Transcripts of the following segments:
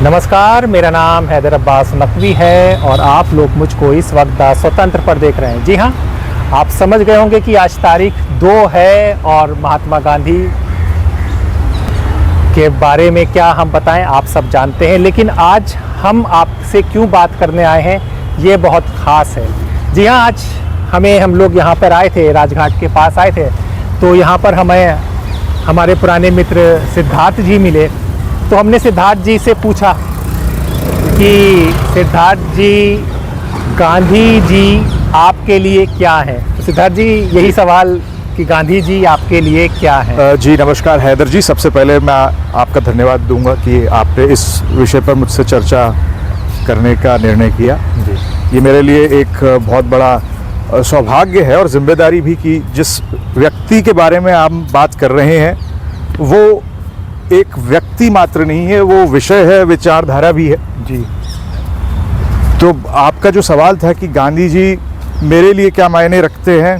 नमस्कार, मेरा नाम हैदर अब्बास नकवी है और आप लोग मुझको इस वक्त द स्वतंत्र पर देख रहे हैं। जी हाँ, आप समझ गए होंगे कि आज तारीख 2 है और महात्मा गांधी के बारे में क्या हम बताएं, आप सब जानते हैं। लेकिन आज हम आपसे क्यों बात करने आए हैं, ये बहुत ख़ास है। जी हाँ, आज हम लोग यहाँ पर आए थे, राजघाट के पास आए थे, तो यहाँ पर हमें हमारे पुराने मित्र सिद्धार्थ जी मिले। तो हमने सिद्धार्थ जी से पूछा कि सिद्धार्थ जी, गांधी जी आपके लिए क्या है। तो सिद्धार्थ जी, यही सवाल कि गांधी जी आपके लिए क्या है। जी नमस्कार हैदर जी, सबसे पहले मैं आपका धन्यवाद दूंगा कि आपने इस विषय पर मुझसे चर्चा करने का निर्णय किया। जी, ये मेरे लिए एक बहुत बड़ा सौभाग्य है और जिम्मेदारी भी कि जिस व्यक्ति के बारे में आप बात कर रहे हैं वो एक व्यक्ति मात्र नहीं है, वो विषय है, विचारधारा भी है। जी, तो आपका जो सवाल था कि गांधी जी मेरे लिए क्या मायने रखते हैं,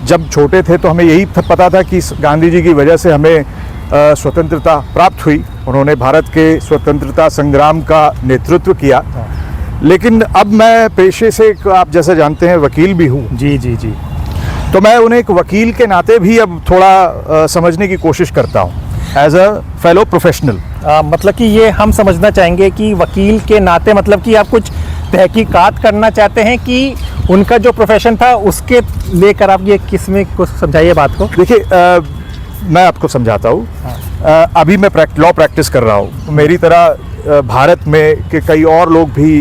जब छोटे थे तो हमें यही पता था कि गांधी जी की वजह से हमें स्वतंत्रता प्राप्त हुई। उन्होंने भारत के स्वतंत्रता संग्राम का नेतृत्व किया। लेकिन अब मैं पेशे से, आप जैसे जानते हैं, वकील भी हूँ। जी जी जी, तो मैं उन्हें एक वकील के नाते भी अब थोड़ा समझने की कोशिश करता हूँ, एज अ फेलो प्रोफेशनल। मतलब कि ये हम समझना चाहेंगे कि वकील के नाते मतलब कि आप कुछ तहकीकात करना चाहते हैं कि उनका जो प्रोफेशन था उसके लेकर आप ये किस में कुछ समझाइए बात को। देखिए, मैं आपको समझाता हूँ। अभी मैं लॉ प्रैक्टिस कर रहा हूँ। मेरी तरह भारत में के कई और लोग भी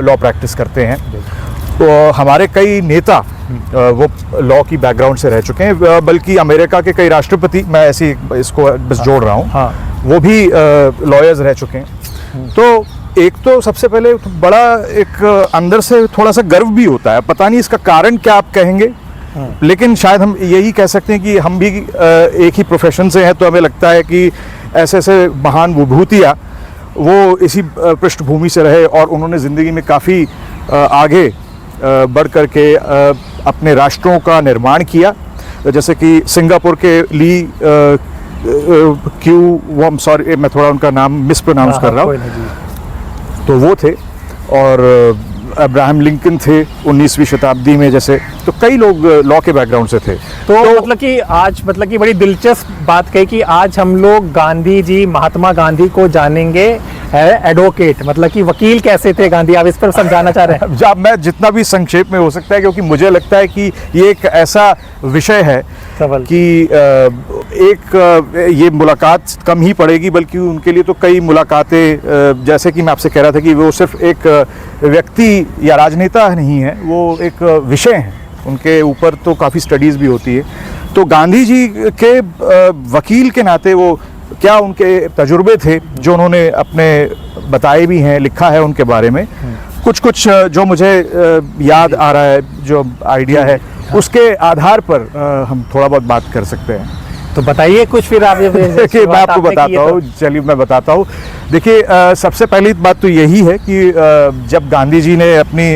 लॉ प्रैक्टिस करते हैं। तो हमारे कई नेता वो लॉ की बैकग्राउंड से रह चुके हैं, बल्कि अमेरिका के कई राष्ट्रपति, मैं ऐसे इसको बस जोड़ रहा हूँ, वो भी लॉयर्स रह चुके हैं। तो एक तो सबसे पहले बड़ा एक अंदर से थोड़ा सा गर्व भी होता है। पता नहीं इसका कारण क्या आप कहेंगे, लेकिन शायद हम यही कह सकते हैं कि हम भी एक ही प्रोफेशन से हैं, तो हमें लगता है कि ऐसे ऐसे महान विभूतियाँ वो इसी पृष्ठभूमि से रहे और उन्होंने ज़िंदगी में काफ़ी आगे बढ़ कर के अपने राष्ट्रों का निर्माण किया। जैसे कि सिंगापुर के ली सॉरी, मैं थोड़ा उनका नाम मिस प्रोनाउंस कर रहा हूँ, तो वो थे। और अब्राहम लिंकन थे 19वीं शताब्दी में, जैसे तो कई लोग लॉ के बैकग्राउंड से थे। तो मतलब कि आज मतलब कि बड़ी दिलचस्प बात कही कि आज हम लोग गांधी जी, महात्मा गांधी को जानेंगे एडवोकेट, मतलब कि वकील कैसे थे गांधी। आप इस पर समझाना चाह रहे हैं? जब मैं जितना भी संक्षेप में हो सकता है, क्योंकि मुझे लगता है कि ये एक ऐसा विषय है कि ये मुलाकात कम ही पड़ेगी, बल्कि उनके लिए तो कई मुलाकातें, जैसे कि मैं आपसे कह रहा था कि वो सिर्फ एक व्यक्ति या राजनेता नहीं है, वो एक विषय है। उनके ऊपर तो काफ़ी स्टडीज़ भी होती है। तो गांधी जी के वकील के नाते वो क्या उनके तजुर्बे थे जो उन्होंने अपने बताए भी हैं, लिखा है उनके बारे में। कुछ जो मुझे याद आ रहा है, जो आइडिया है, उसके आधार पर हम थोड़ा बहुत बात कर सकते हैं। तो बताइए कुछ फिर आप। देखिए, मैं आपको बताता हूँ। चलिए मैं बताता हूँ। देखिए, सबसे पहली बात तो यही है कि जब गांधी जी ने अपनी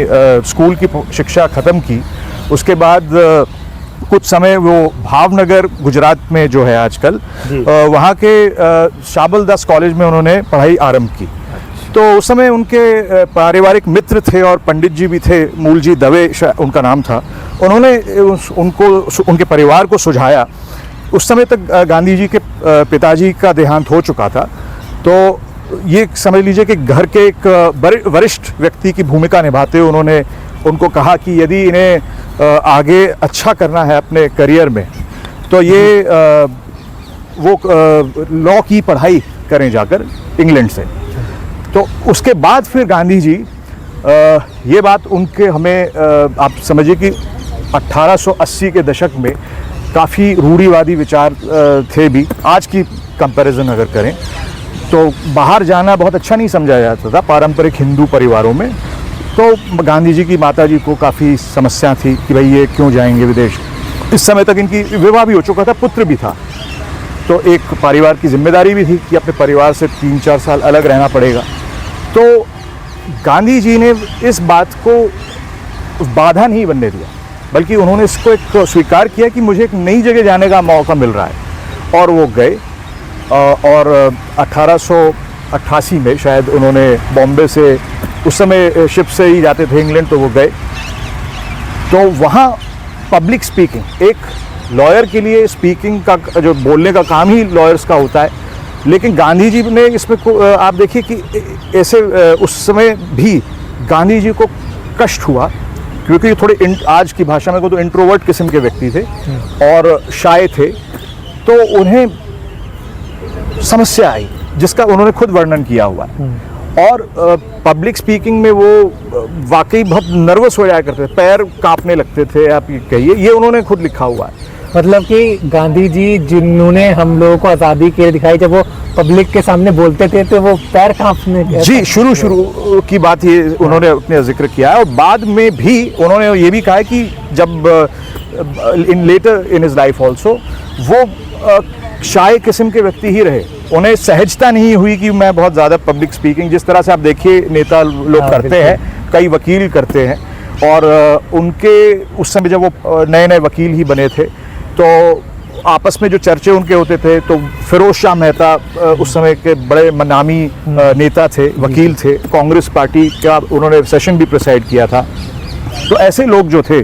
स्कूल की शिक्षा ख़त्म की, उसके बाद कुछ समय वो भावनगर, गुजरात में जो है आजकल, वहाँ के शाबलदास कॉलेज में उन्होंने पढ़ाई आरंभ की। तो उस समय उनके पारिवारिक मित्र थे और पंडित जी भी थे, मूलजी दवे उनका नाम था। उन्होंने उनके परिवार को सुझाया। उस समय तक गांधी जी के पिताजी का देहांत हो चुका था। तो ये समझ लीजिए कि घर के एक वरिष्ठ व्यक्ति की भूमिका निभाते हुए उन्होंने उनको कहा कि यदि इन्हें आगे अच्छा करना है अपने करियर में, तो ये वो लॉ की पढ़ाई करें जाकर इंग्लैंड से। तो उसके बाद फिर गांधी जी, ये बात उनके हमें आप समझिए कि 1880 के दशक में काफ़ी रूढ़िवादी विचार थे भी, आज की कंपैरिजन अगर करें तो बाहर जाना बहुत अच्छा नहीं समझा जाता था पारंपरिक हिंदू परिवारों में। तो गांधी जी की माता जी को काफ़ी समस्या थी कि भाई ये क्यों जाएंगे विदेश। इस समय तक इनकी विवाह भी हो चुका था, पुत्र भी था। तो एक परिवार की जिम्मेदारी भी थी कि अपने परिवार से 3-4 साल अलग रहना पड़ेगा। तो गांधी जी ने इस बात को बाधा नहीं बनने दिया, बल्कि उन्होंने इसको एक स्वीकार किया कि मुझे एक नई जगह जाने का मौका मिल रहा है। और वो गए और 88 में शायद उन्होंने बॉम्बे से, उस समय शिप से ही जाते थे इंग्लैंड, तो वो गए। तो वहाँ पब्लिक स्पीकिंग, एक लॉयर के लिए स्पीकिंग का, जो बोलने का काम ही लॉयर्स का होता है, लेकिन गांधी जी ने इसमें आप देखिए कि ऐसे उस समय भी गांधी जी को कष्ट हुआ, क्योंकि थोड़े आज की भाषा में को तो इंट्रोवर्ट किस्म के व्यक्ति थे और शाय थे, तो उन्हें समस्या आई जिसका उन्होंने खुद वर्णन किया हुआ है। और पब्लिक स्पीकिंग में वो वाकई बहुत नर्वस हो जाया करते थे, पैर कांपने लगते थे, आप ये कहिए, ये उन्होंने खुद लिखा हुआ है। मतलब कि गांधी जी जिन्होंने हम लोगों को आज़ादी के लिए दिखाई, जब वो पब्लिक के सामने बोलते थे तो वो पैर कांपने, जी, शुरू की बात ये उन्होंने अपने जिक्र किया है। और बाद में भी उन्होंने ये भी कहा है कि जब later in his life also वो शाय किस्म के व्यक्ति ही रहे, उन्हें सहजता नहीं हुई कि मैं बहुत ज़्यादा पब्लिक स्पीकिंग, जिस तरह से आप देखिए नेता लोग करते हैं, कई वकील करते हैं, और उनके उस समय जब वो नए नए वकील ही बने थे तो आपस में जो चर्चे उनके होते थे, तो फिरोज शाह मेहता उस समय के बड़े नामी नेता थे, वकील थे, कांग्रेस पार्टी का उन्होंने सेशन भी प्रिसाइड किया था। तो ऐसे लोग जो थे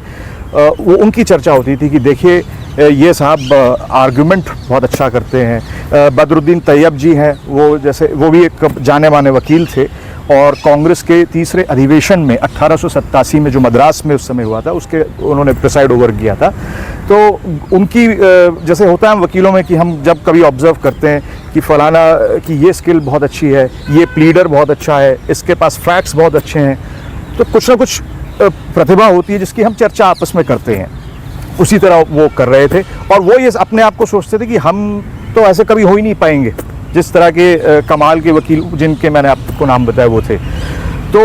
वो उनकी चर्चा होती थी कि देखिए ये साहब आर्गुमेंट बहुत अच्छा करते हैं। बदरुद्दीन तैयब जी हैं, वो भी एक जाने माने वकील थे, और कांग्रेस के तीसरे अधिवेशन में 1887 में जो मद्रास में उस समय हुआ था, उसके उन्होंने प्रिसाइड ओवर किया था। तो उनकी जैसे होता है वकीलों में कि हम जब कभी ऑब्जर्व करते हैं कि फलाना की ये स्किल बहुत अच्छी है, ये प्लीडर बहुत अच्छा है, इसके पास फैक्ट्स बहुत अच्छे हैं, तो कुछ ना कुछ प्रतिभा होती है जिसकी हम चर्चा आपस में करते हैं। उसी तरह वो कर रहे थे, और वो ये अपने आप को सोचते थे कि हम तो ऐसे कभी हो ही नहीं पाएंगे जिस तरह के कमाल के वकील जिनके मैंने आपको नाम बताया वो थे। तो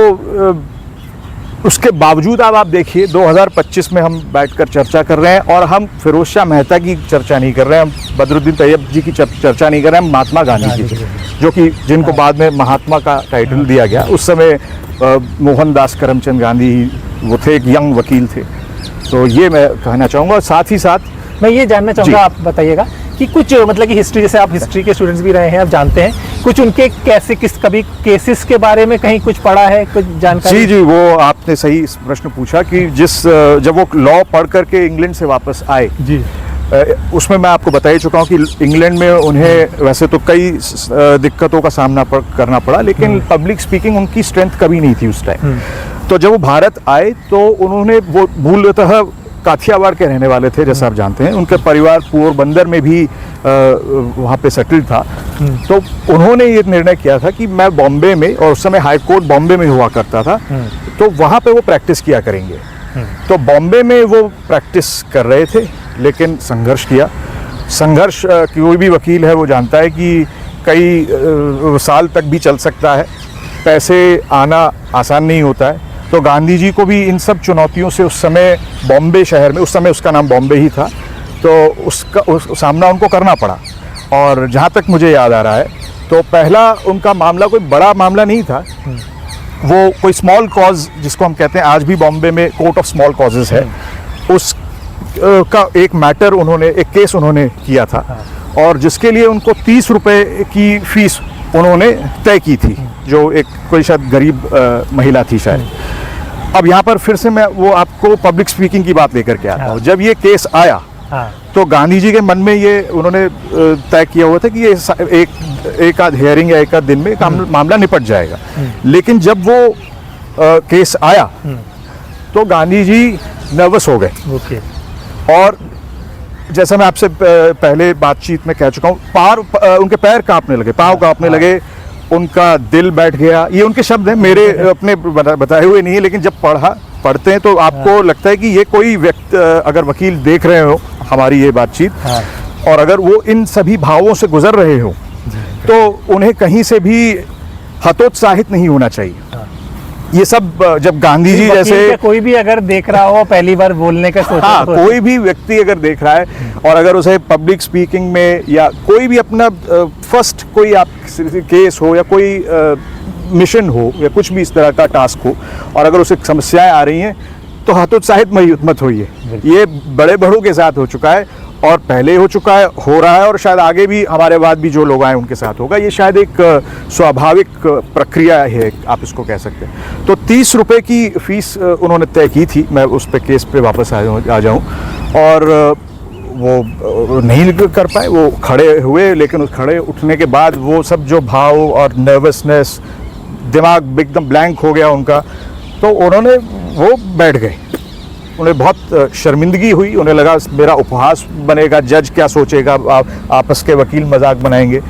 उसके बावजूद अब आप देखिए 2025 में हम बैठकर चर्चा कर रहे हैं, और हम फिरोज शाह मेहता की चर्चा नहीं कर रहे हैं, हम बदरुद्दीन तैयब जी की चर्चा नहीं कर रहे हैं, हम महात्मा गांधी की, जो कि जिनको बाद में महात्मा का टाइटल दिया गया। उस समय मोहनदास करमचंद गांधी वो थे, एक यंग वकील थे। तो ये मैं कहना चाहूँगा। साथ ही साथ मैं ये जानना चाहूँगा, आप बताइएगा कि कुछ मतलब कि हिस्ट्री, जैसे आप हिस्ट्री के स्टूडेंट्स भी रहे हैं, आप जानते हैं कुछ उनके कैसे कभी केसेस के बारे में कहीं कुछ पढ़ा है, कुछ जानकारी? जी, वो आपने सही प्रश्न पूछा कि जब वो लॉ पढ़ करके इंग्लैंड से वापस आए जी, उसमें मैं आपको बता ही चुका हूँ कि इंग्लैंड में उन्हें वैसे तो कई दिक्कतों का सामना करना पड़ा, लेकिन पब्लिक स्पीकिंग उनकी स्ट्रेंथ कभी नहीं थी उस टाइम। तो जब वो भारत आए तो उन्होंने, वो मूलतः काठियावाड़ के रहने वाले थे, जैसा आप जानते हैं, उनका परिवार पोरबंदर में भी वहाँ पे सेटल था। तो उन्होंने ये निर्णय किया था कि मैं बॉम्बे में, और उस समय हाई कोर्ट बॉम्बे में हुआ करता था, तो वहाँ पे वो प्रैक्टिस किया करेंगे। तो बॉम्बे में वो प्रैक्टिस कर रहे थे, लेकिन संघर्ष किया। संघर्ष कोई भी वकील है वो जानता है कि कई साल तक भी चल सकता है, पैसे आना आसान नहीं होता है। तो गांधी जी को भी इन सब चुनौतियों से उस समय बॉम्बे शहर में, उस समय उसका नाम बॉम्बे ही था, तो उसका सामना उनको करना पड़ा। और जहाँ तक मुझे याद आ रहा है, तो पहला उनका मामला कोई बड़ा मामला नहीं था, वो कोई स्मॉल कॉज जिसको हम कहते हैं, आज भी बॉम्बे में कोर्ट ऑफ स्मॉल कॉजेज है, उस का एक मैटर उन्होंने, एक केस उन्होंने किया था, और जिसके लिए उनको 30 रुपये की फीस उन्होंने तय की थी, जो एक कोई शायद गरीब महिला थी शायद। अब यहाँ पर फिर से मैं वो आपको पब्लिक स्पीकिंग की बात लेकर के आता हूँ। जब ये केस आया तो गांधी जी के मन में ये उन्होंने तय किया हुआ था कि ये एक आध हियरिंग या एक आध दिन में मामला निपट जाएगा। लेकिन जब वो केस आया तो गांधी जी नर्वस हो गए, और जैसा मैं आपसे पहले बातचीत में कह चुका हूँ, उनके पैर कांपने लगे, पाँव कांपने लगे, उनका दिल बैठ गया। ये उनके शब्द हैं, मेरे अपने बताए हुए नहीं है, लेकिन जब पढ़ते हैं तो आपको लगता है कि ये कोई व्यक्ति, अगर वकील देख रहे हो हमारी ये बातचीत, और अगर वो इन सभी भावों से गुजर रहे हो, तो उन्हें कहीं से भी हतोत्साहित नहीं होना चाहिए। ये सब जब गांधी जी जैसे, कोई भी अगर देख रहा हो, पहली बार बोलने का सोच, हाँ, कोई भी व्यक्ति अगर देख रहा है और अगर उसे पब्लिक स्पीकिंग में या कोई भी अपना फर्स्ट कोई आप केस हो या कोई मिशन हो या कुछ भी इस तरह का टास्क हो, और अगर उसे समस्याएं आ रही हैं, तो हतोत्साहित मत होइए। ये बड़े बड़ों के साथ हो चुका है, और पहले हो चुका है, हो रहा है, और शायद आगे भी हमारे बाद भी जो लोग आए उनके साथ होगा। ये शायद एक स्वाभाविक प्रक्रिया है, आप इसको कह सकते हैं। तो 30 रुपये की फ़ीस उन्होंने तय की थी। मैं उस पे केस पे वापस आ जाऊँ, और वो नहीं कर पाए, वो खड़े हुए, लेकिन उस खड़े उठने के बाद वो सब जो भाव और नर्वसनेस, दिमाग एकदम ब्लैंक हो गया उनका, तो उन्होंने वो बैठ गए। उन्हें बहुत शर्मिंदगी हुई, उन्हें लगा मेरा उपहास बनेगा, जज क्या सोचेगा, आपस के वकील मजाक बनाएंगे।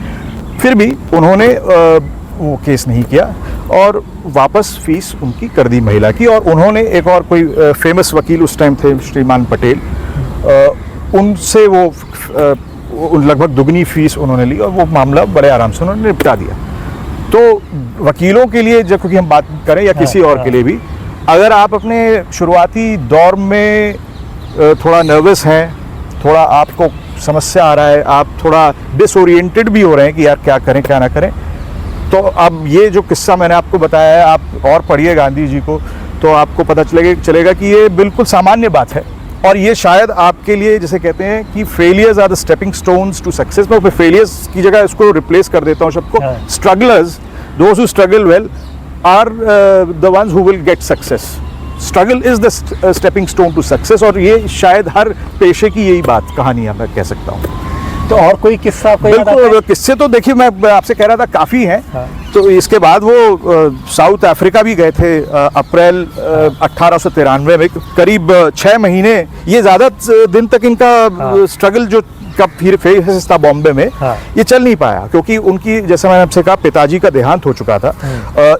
फिर भी उन्होंने वो केस नहीं किया और वापस फीस उनकी कर दी महिला की। और उन्होंने एक और कोई फेमस वकील उस टाइम थे, श्रीमान पटेल, उनसे वो लगभग दुगनी फीस उन्होंने ली और वो मामला बड़े आराम से उन्होंने निपटा दिया। तो वकीलों के लिए, जब क्योंकि हम बात करें या किसी और के लिए भी, अगर आप अपने शुरुआती दौर में थोड़ा नर्वस हैं, थोड़ा आपको समस्या आ रहा है, आप थोड़ा डिसोरिएंटेड भी हो रहे हैं कि यार क्या करें क्या ना करें, तो अब ये जो किस्सा मैंने आपको बताया है, आप और पढ़िए गांधी जी को, तो आपको पता चलेगा कि ये बिल्कुल सामान्य बात है। और ये शायद आपके लिए, जैसे कहते हैं कि failures are the stepping stones to success, मैं फेलियर्स की जगह इसको रिप्लेस कर देता हूँ शब्द को, strugglers, those who struggle well are the ones who will get success. Struggle is the stepping stone to success, और ये शायद हर पेशे की यही बात कहानी है, मैं कह सकता हूँ। तो और कोई किस्सा आपको याद आता है? बिल्कुल, किस्से तो देखिए मैं आपसे कह रहा था काफ़ी हैं। तो इसके बाद वो साउथ अफ्रीका भी गए थे अप्रैल 1893 में, करीब 6 महीने, ये ज़्यादा दिन तक इनका स्ट्रगल जो कब फिर फेस था बॉम्बे में, ये चल नहीं पाया, क्योंकि उनकी, जैसे मैंने आपसे कहा, पिताजी का देहांत हो चुका था,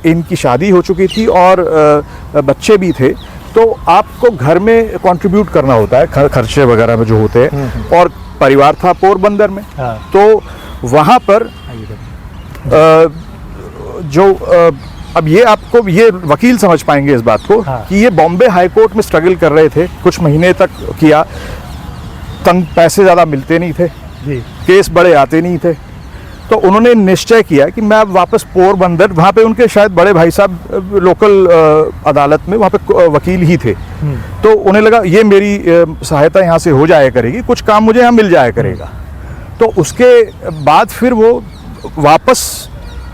इनकी शादी हो चुकी थी और बच्चे भी थे। तो आपको घर में कंट्रीब्यूट करना होता है, खर्चे वगैरह में जो होते हैं, और परिवार था पोरबंदर में। तो वहाँ पर अब ये आपको, ये वकील समझ पाएंगे इस बात को, कि ये बॉम्बे हाई कोर्ट में स्ट्रगल कर रहे थे, कुछ महीने तक किया, तंग, पैसे ज़्यादा मिलते नहीं थे जी, केस बड़े आते नहीं थे। तो उन्होंने निश्चय किया कि मैं अब वापस पोरबंदर, वहाँ पे उनके शायद बड़े भाई साहब लोकल अदालत में वहाँ पे वकील ही थे, तो उन्हें लगा ये मेरी सहायता यहाँ से हो जाया करेगी, कुछ काम मुझे यहाँ मिल जाया करेगा। तो उसके बाद फिर वो वापस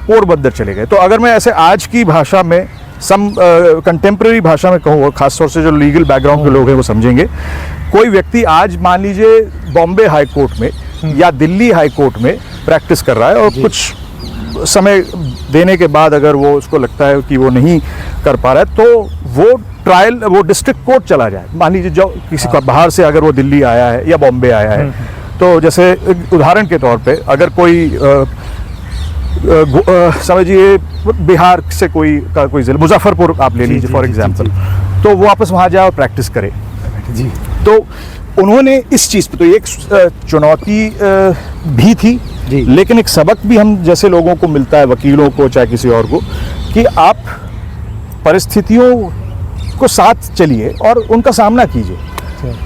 पोरबंदर चले गए। तो अगर मैं ऐसे आज की भाषा में, कंटेम्प्रेरी भाषा में कहूँ, खासतौर से जो लीगल बैकग्राउंड के लोग हैं वो समझेंगे, कोई व्यक्ति आज मान लीजिए बॉम्बे हाई कोर्ट में या दिल्ली हाई कोर्ट में प्रैक्टिस कर रहा है, और कुछ समय देने के बाद अगर वो उसको लगता है कि वो नहीं कर पा रहा है, तो वो ट्रायल, वो डिस्ट्रिक्ट कोर्ट चला जाए। मान लीजिए जो किसी का बाहर से अगर वो दिल्ली आया है या बॉम्बे आया है, तो जैसे उदाहरण के तौर पे अगर कोई समझिए बिहार से कोई जिला, मुजफ्फरपुर आप ले लीजिए फॉर एग्जांपल, तो वो वापस वहाँ जाए और प्रैक्टिस करे जी। तो उन्होंने इस चीज़ पे, तो एक चुनौती भी थी, लेकिन एक सबक भी हम जैसे लोगों को मिलता है, वकीलों को चाहे किसी और को, कि आप परिस्थितियों को साथ चलिए और उनका सामना कीजिए।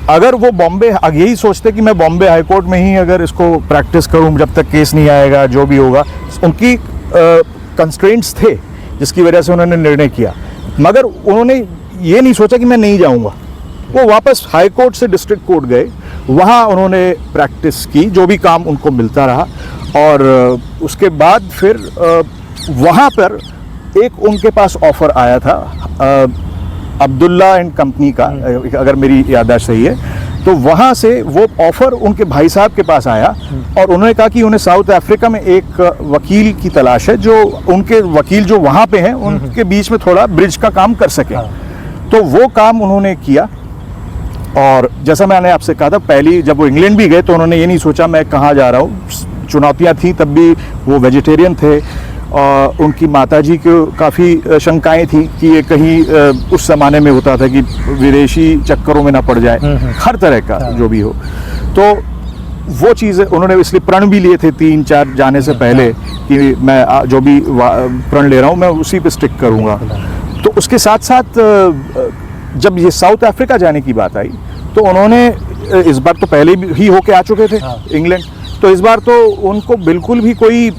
अगर वो बॉम्बे, यही सोचते कि मैं बॉम्बे हाई कोर्ट में ही अगर इसको प्रैक्टिस करूं जब तक केस नहीं आएगा, जो भी होगा, उनकी कंस्ट्रेंट्स थे जिसकी वजह से उन्होंने निर्णय किया, मगर उन्होंने ये नहीं सोचा कि मैं नहीं जाऊंगा। वो वापस हाई कोर्ट से डिस्ट्रिक्ट कोर्ट गए, वहाँ उन्होंने प्रैक्टिस की, जो भी काम उनको मिलता रहा, और उसके बाद फिर वहाँ पर एक उनके पास ऑफ़र आया था अब्दुल्ला एंड कंपनी का, अगर मेरी याददाश्त सही है, तो वहाँ से वो ऑफ़र उनके भाई साहब के पास आया, और उन्होंने कहा कि उन्हें साउथ अफ्रीका में एक वकील की तलाश है, जो उनके वकील जो वहाँ पे हैं उनके बीच में थोड़ा ब्रिज का काम कर सके। तो वो काम उन्होंने किया, और जैसा मैंने आपसे कहा था, पहली जब वो इंग्लैंड भी गए तो उन्होंने ये नहीं सोचा मैं कहाँ जा रहा हूँ। चुनौतियाँ थी, तब भी वो वेजिटेरियन थे, और उनकी माताजी को काफ़ी शंकाएं थी कि ये कहीं उस ज़माने में होता था कि विदेशी चक्करों में ना पड़ जाए, हर तरह का जो भी हो। तो वो चीज़ें उन्होंने इसलिए प्रण भी लिए थे 3-4 जाने से पहले कि मैं जो भी प्रण ले रहा हूँ मैं उसी पे स्टिक करूँगा। तो उसके साथ साथ जब ये साउथ अफ्रीका जाने की बात आई, तो उन्होंने इस बार तो पहले ही होके आ चुके थे इंग्लैंड, तो इस बार तो उनको बिल्कुल भी कोई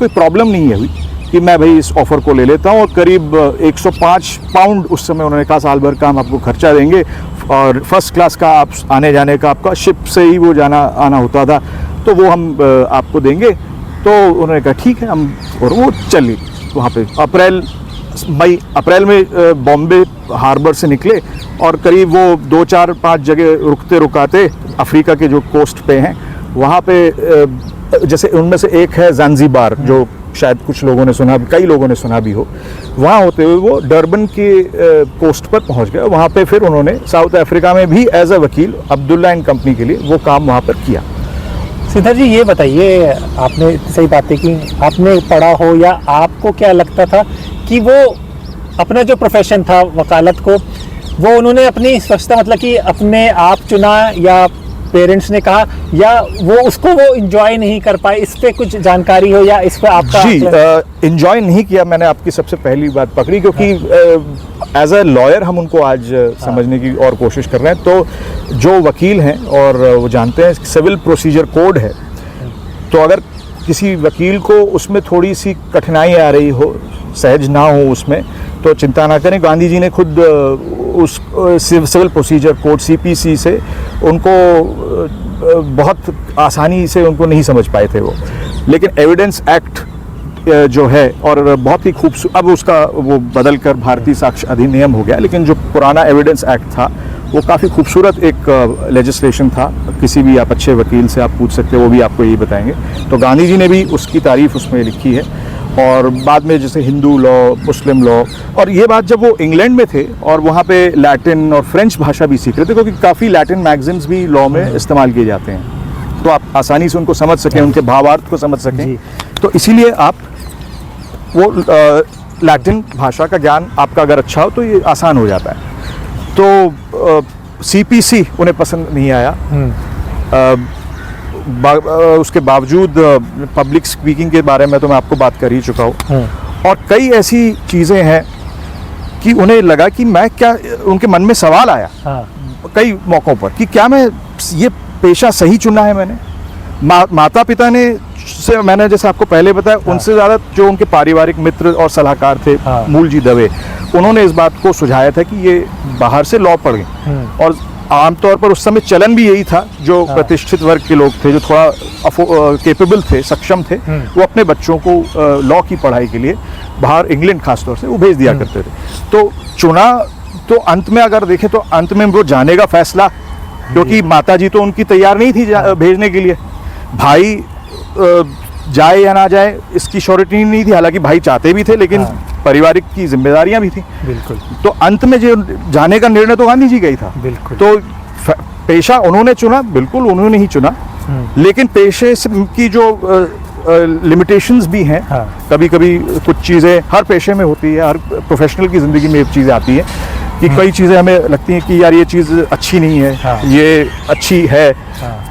प्रॉब्लम नहीं है हुई कि मैं भाई इस ऑफ़र को ले लेता हूँ, और करीब 105 पाउंड उस समय उन्होंने कहा साल भर का हम आपको खर्चा देंगे, और फर्स्ट क्लास का आप आने जाने का आपका शिप से ही वो जाना आना होता था, तो वो हम आपको देंगे। तो उन्होंने कहा ठीक है हम, और वो चली वहाँ पे अप्रैल में बॉम्बे हार्बर से निकले और करीब वो 2-4-5 जगह रुकते रुकाते अफ्रीका के जो कोस्ट पे हैं वहाँ पे, जैसे उनमें से एक है ज़ांज़ीबार, जो शायद कुछ लोगों ने सुना, कई लोगों ने सुना भी हो। वहाँ होते हुए वो डरबन के कोस्ट पर पहुँच गए। वहाँ पे फिर उन्होंने साउथ अफ्रीका में भी एज अ वकील अब्दुल्ला एंड कंपनी के लिए वो काम वहाँ पर किया। सिद्धार्थ जी ये बताइए, आपने सही बातें की, आपने पढ़ा हो या आपको क्या लगता था कि वो अपना जो प्रोफेशन था वकालत को, वो उन्होंने अपनी स्वच्छता मतलब कि अपने आप चुना या पेरेंट्स ने कहा, या वो उसको वो एंजॉय नहीं कर पाए? इस पे कुछ जानकारी हो या इस पे आपका? जी, एंजॉय नहीं किया मैंने, आपकी सबसे पहली बात पकड़ी, क्योंकि एज अ लॉयर हम उनको आज समझने की और कोशिश कर रहे हैं। तो जो वकील हैं और वो जानते हैं सिविल प्रोसीजर कोड है, तो अगर किसी वकील को उसमें थोड़ी सी कठिनाई आ रही हो, सहज ना हो उसमें, तो चिंता ना करें। गांधी जी ने खुद उस सिविल प्रोसीजर कोड CPC से उनको बहुत आसानी से उनको नहीं समझ पाए थे वो, लेकिन एविडेंस एक्ट जो है, और बहुत ही खूबसूरत, अब उसका वो बदल कर भारतीय साक्ष्य अधिनियम हो गया, लेकिन जो पुराना एविडेंस एक्ट था वो काफ़ी खूबसूरत एक लेजिस्लेशन था। किसी भी आप अच्छे वकील से आप पूछ सकते हो, वो भी आपको यही बताएंगे। तो गांधी जी ने भी उसकी तारीफ उसमें लिखी है। और बाद में जैसे हिंदू लॉ, मुस्लिम लॉ, और ये बात जब वो इंग्लैंड में थे और वहाँ पे लैटिन और फ्रेंच भाषा भी सीख रहे थे, क्योंकि काफ़ी लैटिन मैगजीन्स भी लॉ में इस्तेमाल किए जाते हैं, तो आप आसानी से उनको समझ सकें, उनके भावार्थ को समझ सकें, तो इसीलिए आप वो लैटिन भाषा का ज्ञान आपका अगर अच्छा हो तो ये आसान हो जाता है। तो CPC उन्हें पसंद नहीं आया। उसके बावजूद पब्लिक स्पीकिंग के बारे में तो मैं आपको बात कर ही चुका हूँ, और कई ऐसी चीज़ें हैं कि उन्हें लगा कि मैं क्या, उनके मन में सवाल आया कई मौक़ों पर कि क्या मैं ये पेशा सही चुना है मैंने। माता पिता ने से मैंने जैसे आपको पहले बताया, उनसे ज़्यादा जो उनके पारिवारिक मित्र और सलाहकार थे, मूल जी दवे, उन्होंने इस बात को सुझाया था कि ये बाहर से लॉ पढ़ गए। और आमतौर पर उस समय चलन भी यही था, जो प्रतिष्ठित वर्ग के लोग थे, जो थोड़ा केपेबल थे, सक्षम थे, वो अपने बच्चों को लॉ की पढ़ाई के लिए बाहर, इंग्लैंड खासतौर से, वो भेज दिया करते थे। तो चुना, तो अंत में अगर देखें तो अंत में वो जाने का फैसला, क्योंकि माताजी तो उनकी तैयार नहीं थी भेजने के लिए, भाई जाए या ना जाए इसकी श्योरिटी नहीं थी, हालांकि भाई चाहते भी थे, लेकिन पारिवारिक की जिम्मेदारियां भी थी। बिल्कुल। तो अंत में जो जाने का निर्णय तो गांधी जी का ही था। बिल्कुल। तो पेशा उन्होंने चुना, बिल्कुल उन्होंने ही चुना, लेकिन पेशे की जो लिमिटेशंस भी हैं, कभी कभी कुछ चीज़ें हर पेशे में होती है, हर प्रोफेशनल की ज़िंदगी में चीज़ें आती हैं कि कई चीज़ें हमें लगती हैं कि यार ये चीज़ अच्छी नहीं है, ये अच्छी है,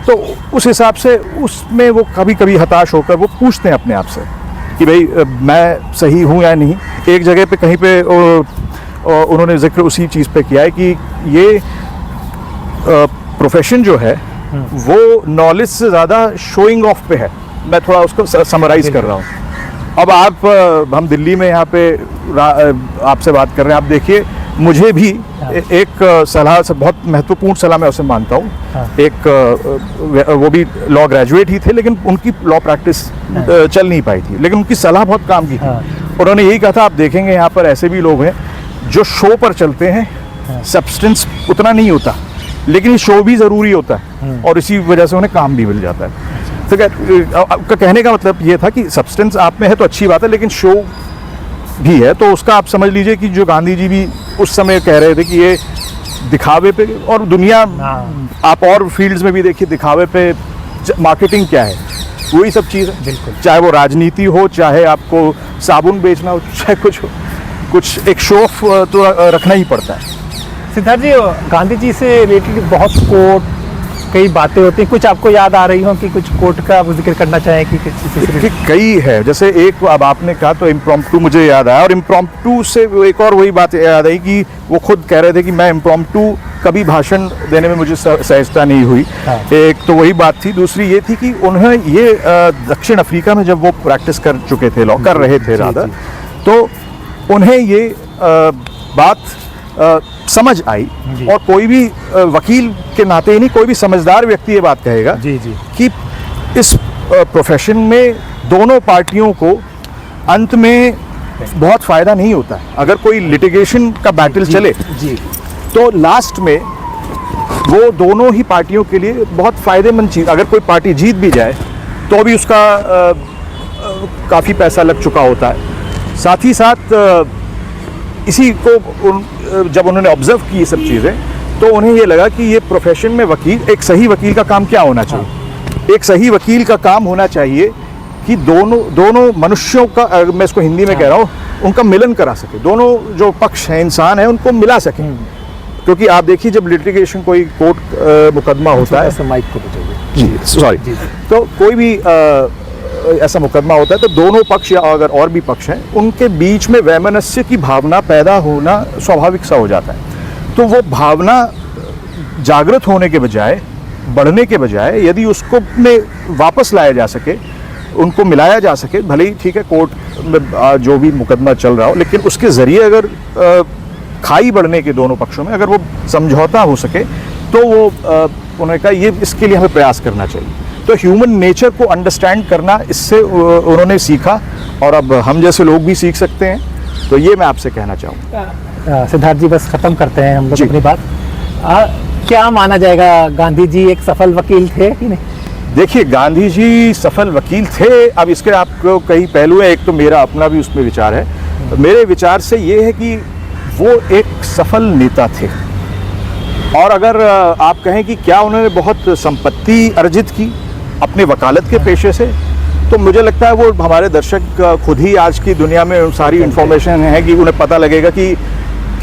तो उस हिसाब से उसमें वो कभी कभी हताश होकर वो पूछते हैं अपने आप से कि भाई मैं सही हूँ या नहीं। एक जगह पे कहीं पे उन्होंने जिक्र उसी चीज़ पे किया है कि ये प्रोफेशन जो है वो नॉलेज से ज़्यादा शोइंग ऑफ पे है। मैं थोड़ा उसको समराइज कर रहा हूँ। अब आप, हम दिल्ली में यहाँ पे आपसे बात कर रहे हैं, आप देखिए, मुझे भी एक सलाह से, बहुत महत्वपूर्ण सलाह मैं उसे मानता हूँ, एक वो भी लॉ ग्रेजुएट ही थे, लेकिन उनकी लॉ प्रैक्टिस चल नहीं पाई थी, लेकिन उनकी सलाह बहुत काम की थी। उन्होंने यही कहा था, आप देखेंगे यहाँ पर ऐसे भी लोग हैं जो शो पर चलते हैं, सब्सटेंस उतना नहीं होता, लेकिन ये शो भी ज़रूरी होता है, और इसी वजह से उन्हें काम भी मिल जाता है। तो आपका कहने का मतलब ये था कि सब्सटेंस आप में है तो अच्छी बात है, लेकिन शो भी है, तो उसका आप समझ लीजिए कि जो गांधी जी भी उस समय कह रहे थे कि ये दिखावे पे, और दुनिया आप और फील्ड्स में भी देखिए, दिखावे पे मार्केटिंग क्या है, वही सब चीज़ है। बिल्कुल। चाहे वो राजनीति हो, चाहे आपको साबुन बेचना हो, चाहे कुछ हो, कुछ एक शो ऑफ तो रखना ही पड़ता है। सिद्धार्थ जी, गांधी जी से रिलेटेड बहुत कोट, कई बातें होती हैं, कुछ आपको याद आ रही हो कि कुछ कोट का आप जिक्र करना चाहें कि कई है। जैसे एक अब आपने कहा तो इम्प्रॉम्प्टू मुझे याद आया, और इम्प्रॉम्प्टू से एक और वही बात याद आई कि वो खुद कह रहे थे कि मैं इम्प्रॉम्प्टू कभी भाषण देने में मुझे सहजता नहीं हुई। एक तो वही बात थी, दूसरी ये थी कि उन्हें ये दक्षिण अफ्रीका में जब वो प्रैक्टिस कर चुके थे, लॉ कर रहे थे राधा, तो उन्हें ये बात समझ आई। जी। और कोई भी वकील के नाते ही नहीं, कोई भी समझदार व्यक्ति ये बात कहेगा जी जी कि इस प्रोफेशन में दोनों पार्टियों को अंत में बहुत फायदा नहीं होता है। अगर कोई लिटिगेशन का बैटल चले जी तो लास्ट में वो दोनों ही पार्टियों के लिए बहुत फायदेमंद चीज। अगर कोई पार्टी जीत भी जाए तो भी उसका काफ़ी पैसा लग चुका होता है। साथ ही साथ इसी को जब उन्होंने ऑब्जर्व की ये सब चीज़ें, तो उन्हें ये लगा कि ये प्रोफेशन में वकील, एक सही वकील का काम क्या होना चाहिए? एक सही वकील का काम होना चाहिए कि दोनों मनुष्यों का, मैं इसको हिंदी में कह रहा हूँ, उनका मिलन करा सके। दोनों जो पक्ष हैं, इंसान हैं, उनको मिला सके। क्योंकि आप देखिए, जब लिटिगेशन, कोई कोर्ट मुकदमा होता है, माइक को बचाइए जी सॉरी, तो कोई भी ऐसा मुकदमा होता है तो दोनों पक्ष या अगर और भी पक्ष हैं, उनके बीच में वैमनस्य की भावना पैदा होना स्वाभाविक सा हो जाता है। तो वो भावना जागृत होने के बजाय, बढ़ने के बजाय, यदि उसको में वापस लाया जा सके, उनको मिलाया जा सके, भले ही ठीक है कोर्ट में जो भी मुकदमा चल रहा हो, लेकिन उसके ज़रिए अगर खाई बढ़ने के दोनों पक्षों में अगर वो समझौता हो सके, तो वो उन्होंने कहा ये इसके लिए हमें प्रयास करना चाहिए। तो ह्यूमन नेचर को अंडरस्टैंड करना, इससे उन्होंने सीखा, और अब हम जैसे लोग भी सीख सकते हैं। तो ये मैं आपसे कहना चाहूँगा। सिद्धार्थ जी, बस ख़त्म करते हैं हम लोग जी। अपनी बात। क्या माना जाएगा, गांधी जी एक सफल वकील थे कि नहीं? देखिए, गांधी जी सफल वकील थे। अब इसके आपको कई पहलू हैं। एक तो मेरा अपना भी उसमें विचार है। मेरे विचार से ये है कि वो एक सफल नेता थे। और अगर आप कहें कि क्या उन्होंने बहुत संपत्ति अर्जित की अपने वकालत के पेशे से, तो मुझे लगता है वो हमारे दर्शक खुद ही आज की दुनिया में सारी इन्फॉर्मेशन है कि उन्हें पता लगेगा कि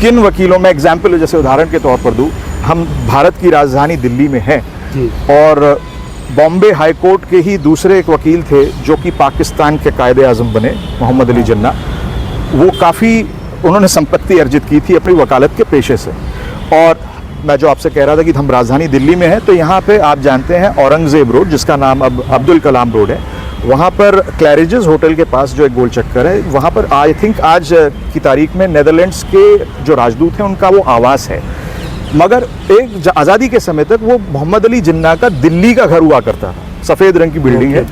किन वकीलों में, एग्जाम्पल जैसे उदाहरण के तौर पर दूँ, हम भारत की राजधानी दिल्ली में हैं, और बॉम्बे हाई कोर्ट के ही दूसरे एक वकील थे जो कि पाकिस्तान के कायदे आज़म बने, मोहम्मद अली जिन्ना। वो काफ़ी उन्होंने संपत्ति अर्जित की थी अपनी वकालत के पेशे से। और मैं जो आपसे कह रहा था कि हम राजधानी दिल्ली में हैं, तो यहाँ पे आप जानते हैं औरंगज़ेब रोड, जिसका नाम अब अब्दुल कलाम रोड है, वहाँ पर क्लैरिजेस होटल के पास जो एक गोल चक्कर है, वहाँ पर आई थिंक आज की तारीख में नेदरलैंड्स के जो राजदूत हैं उनका वो आवास है। मगर एक आज़ादी के समय तक वो मोहम्मद अली जिन्ना का दिल्ली का घर हुआ करता था, सफ़ेद रंग की बिल्डिंग है।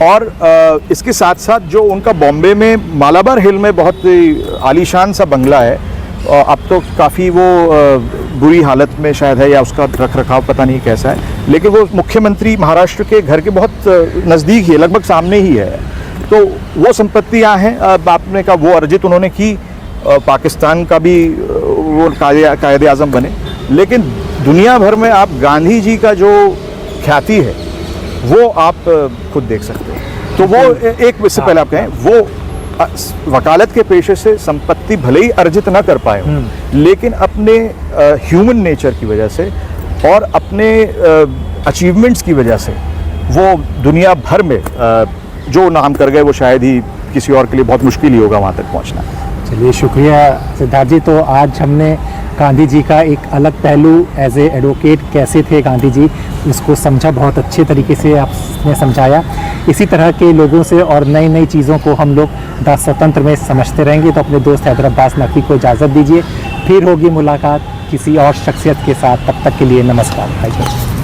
और इसके साथ साथ जो उनका बॉम्बे में मालाबार हिल में बहुत आलीशान सा बंगला है, अब तो काफ़ी वो बुरी हालत में शायद है, या उसका रख रखाव पता नहीं कैसा है, लेकिन वो मुख्यमंत्री महाराष्ट्र के घर के बहुत नज़दीक ही है, लगभग सामने ही है। तो वो संपत्तियाँ हैं। आपने कहा वो अर्जित उन्होंने की, पाकिस्तान का भी वो कायदे आज़म बने। लेकिन दुनिया भर में आप गांधी जी का जो ख्याति है वो आप खुद देख सकते हैं। तो वो एक, इससे पहले आप कहें, वो वकालत के पेशे से संपत्ति भले ही अर्जित ना कर पाए हों, लेकिन अपने ह्यूमन नेचर की वजह से और अपने अचीवमेंट्स की वजह से वो दुनिया भर में जो नाम कर गए, वो शायद ही किसी और के लिए बहुत मुश्किल ही होगा वहाँ तक पहुँचना। चलिए, शुक्रिया सिद्धार्थ जी। तो आज हमने गांधी जी का एक अलग पहलू, एज ए एडवोकेट कैसे थे गांधी जी, उसको समझा, बहुत अच्छे तरीके से आपने समझाया। इसी तरह के लोगों से और नई नई चीज़ों को हम लोग द स्वतंत्र में समझते रहेंगे। तो अपने दोस्त हैदर अब्बास नकवी को इजाज़त दीजिए, फिर होगी मुलाकात किसी और शख्सियत के साथ। तब तक के लिए नमस्कार।